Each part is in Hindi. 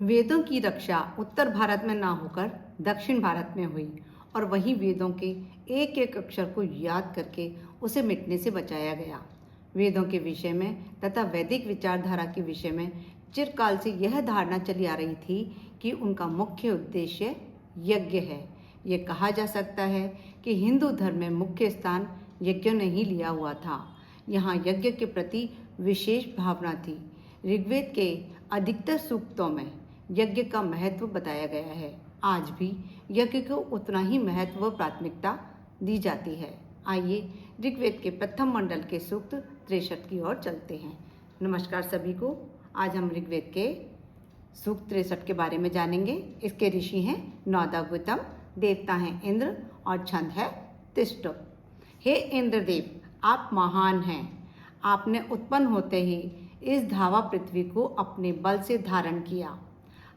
वेदों की रक्षा उत्तर भारत में ना होकर दक्षिण भारत में हुई और वहीं वेदों के एक एक अक्षर को याद करके उसे मिटने से बचाया गया। वेदों के विषय में तथा वैदिक विचारधारा के विषय में चिरकाल से यह धारणा चली आ रही थी कि उनका मुख्य उद्देश्य यज्ञ है। ये कहा जा सकता है कि हिंदू धर्म में मुख्य स्थान यज्ञों ने ही लिया हुआ था। यहाँ यज्ञ के प्रति विशेष भावना थी। ऋग्वेद के अधिकतर सूक्तों में यज्ञ का महत्व बताया गया है। आज भी यज्ञ को उतना ही महत्व व प्राथमिकता दी जाती है। आइए ऋग्वेद के प्रथम मंडल के सूक्त 63 की ओर चलते हैं। नमस्कार सभी को। आज हम ऋग्वेद के सूक्त 63 के बारे में जानेंगे। इसके ऋषि हैं नौदा गौतम, देवता हैं इंद्र और छंद है तिष्ठो। हे इंद्रदेव, आप महान हैं। आपने उत्पन्न होते ही इस धावा पृथ्वी को अपने बल से धारण किया।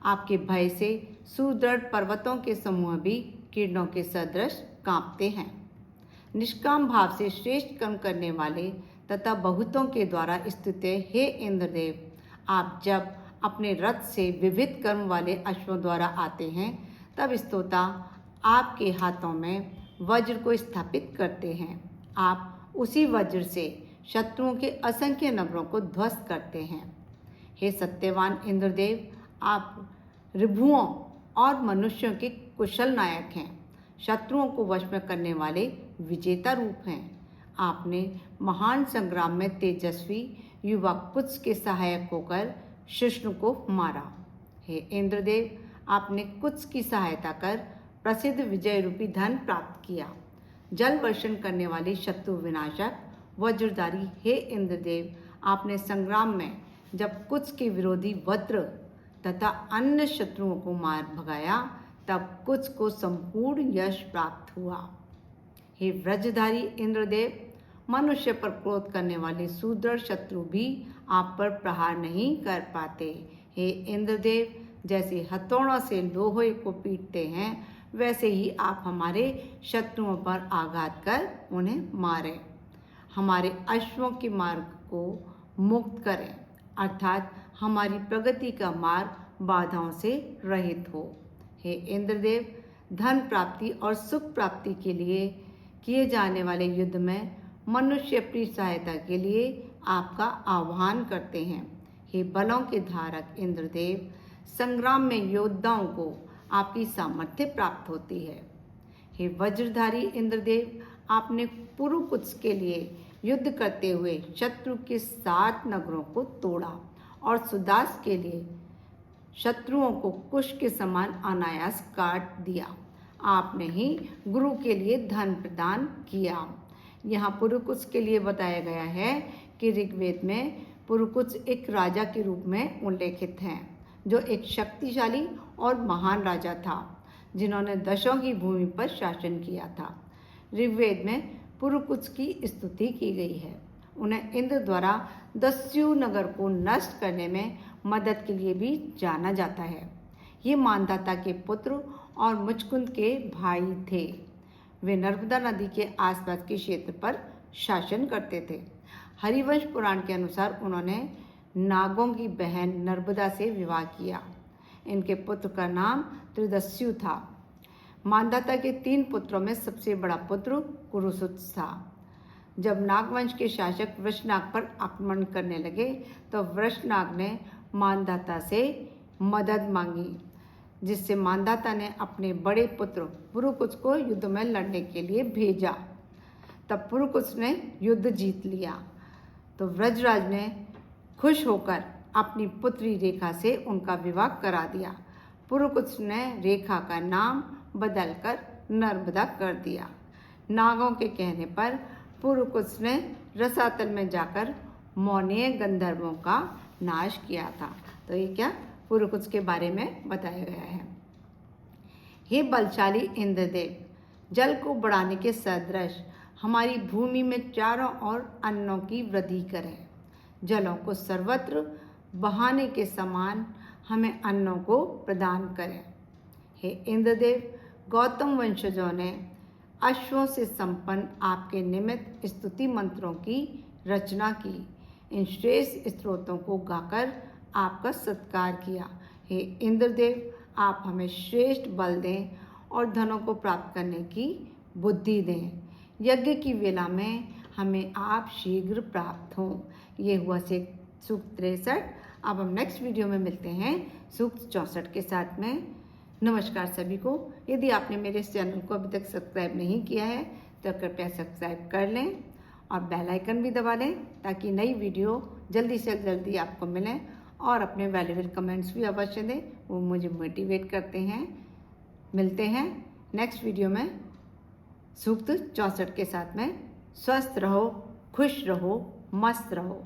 आपके भय से सुदृढ़ पर्वतों के समूह भी किरणों के सदृश कांपते हैं। निष्काम भाव से श्रेष्ठ कर्म करने वाले तथा बहुतों के द्वारा स्तुत्य हे इंद्रदेव, आप जब अपने रथ से विविध कर्म वाले अश्वों द्वारा आते हैं तब स्तोता आपके हाथों में वज्र को स्थापित करते हैं। आप उसी वज्र से शत्रुओं के असंख्य नगरों को ध्वस्त करते हैं। हे सत्यवान इंद्रदेव, आप ऋभुओं और मनुष्यों के कुशल नायक हैं। शत्रुओं को वश में करने वाले विजेता रूप हैं। आपने महान संग्राम में तेजस्वी युवा कुत्स के सहायक होकर शिष्णु को मारा। हे इंद्रदेव, आपने कुत्स की सहायता कर प्रसिद्ध विजय रूपी धन प्राप्त किया। जल वर्षण करने वाली शत्रु विनाशक वज्रधारी हे इंद्रदेव, आपने संग्राम में जब कुत्स के विरोधी वज्र तथा अन्य शत्रुओं को मार भगाया तब कुछ को संपूर्ण यश प्राप्त हुआ। हे व्रजधारी इंद्रदेव, मनुष्य पर क्रोध करने वाले सुदृढ़ शत्रु भी आप पर प्रहार नहीं कर पाते। हे इंद्रदेव, जैसे हथौड़ों से लोहे को पीटते हैं वैसे ही आप हमारे शत्रुओं पर आघात कर उन्हें मारें। हमारे अश्वों के मार्ग को मुक्त करें, अर्थात हमारी प्रगति का मार्ग बाधाओं से रहित हो। हे इंद्रदेव, धन प्राप्ति और सुख प्राप्ति के लिए किए जाने वाले युद्ध में मनुष्य अपनी सहायता के लिए आपका आह्वान करते हैं। हे बलों के धारक इंद्रदेव, संग्राम में योद्धाओं को आपकी सामर्थ्य प्राप्त होती है। हे वज्रधारी इंद्रदेव, आपने पुरुकुत्स के लिए युद्ध करते हुए शत्रु के 7 नगरों को तोड़ा और सुदास के लिए शत्रुओं को कुश के समान अनायास काट दिया। आपने ही गुरु के लिए धन प्रदान किया। यहाँ पुरुकुत्स के लिए बताया गया है कि ऋग्वेद में पुरुकुत्स एक राजा के रूप में उल्लेखित हैं, जो एक शक्तिशाली और महान राजा था जिन्होंने दशों की भूमि पर शासन किया था। ऋग्वेद में पुरुकुत्स की स्तुति की गई है। उन्हें इंद्र द्वारा दस्यु नगर को नष्ट करने में मदद के लिए भी जाना जाता है। ये मानधाता के पुत्र और मुचकुंद के भाई थे। वे नर्मदा नदी के आसपास के क्षेत्र पर शासन करते थे। हरिवंश पुराण के अनुसार उन्होंने नागों की बहन नर्मदा से विवाह किया। इनके पुत्र का नाम त्रिदस्यु था। मानधाता के 3 पुत्रों में सबसे बड़ा पुत्र कुरुसुत था। जब नागवंश के शासक वृषनाग पर आक्रमण करने लगे तो वृषनाग ने मानधाता से मदद मांगी, जिससे मानधाता ने अपने बड़े पुत्र पुरुकुत्स को युद्ध में लड़ने के लिए भेजा। तब पुरुकुत्स ने युद्ध जीत लिया तो व्रजराज ने खुश होकर अपनी पुत्री रेखा से उनका विवाह करा दिया। पुरुकुत्स ने रेखा का नाम बदलकर नर्मदा कर दिया। नागों के कहने पर पुरुकुत्स ने रसातल में जाकर मौनीय गंधर्वों का नाश किया था। तो ये क्या पुरुकुत्स के बारे में बताया गया है। हे बलशाली इंद्रदेव, जल को बढ़ाने के सदृश हमारी भूमि में चारों ओर अन्नों की वृद्धि करें। जलों को सर्वत्र बहाने के समान हमें अन्नों को प्रदान करें। हे इंद्रदेव, गौतम वंशजों ने अश्वों से संपन्न आपके निमित्त स्तुति मंत्रों की रचना की। इन श्रेष्ठ स्तोत्रों को गाकर आपका सत्कार किया। हे इंद्रदेव, आप हमें श्रेष्ठ बल दें और धनों को प्राप्त करने की बुद्धि दें। यज्ञ की वेला में हमें आप शीघ्र प्राप्त हों। ये हुआ सूक्त 63। अब हम नेक्स्ट वीडियो में मिलते हैं सूक्त 64 के साथ में। नमस्कार सभी को। यदि आपने मेरे इस चैनल को अभी तक सब्सक्राइब नहीं किया है तो कृपया सब्सक्राइब कर लें और बेल आइकन भी दबा लें ताकि नई वीडियो जल्दी से जल्दी आपको मिलें। और अपने वैल्यूएबल कमेंट्स भी अवश्य दें, वो मुझे मोटिवेट करते हैं। मिलते हैं नेक्स्ट वीडियो में सूक्त 64 के साथ में। स्वस्थ रहो, खुश रहो, मस्त रहो।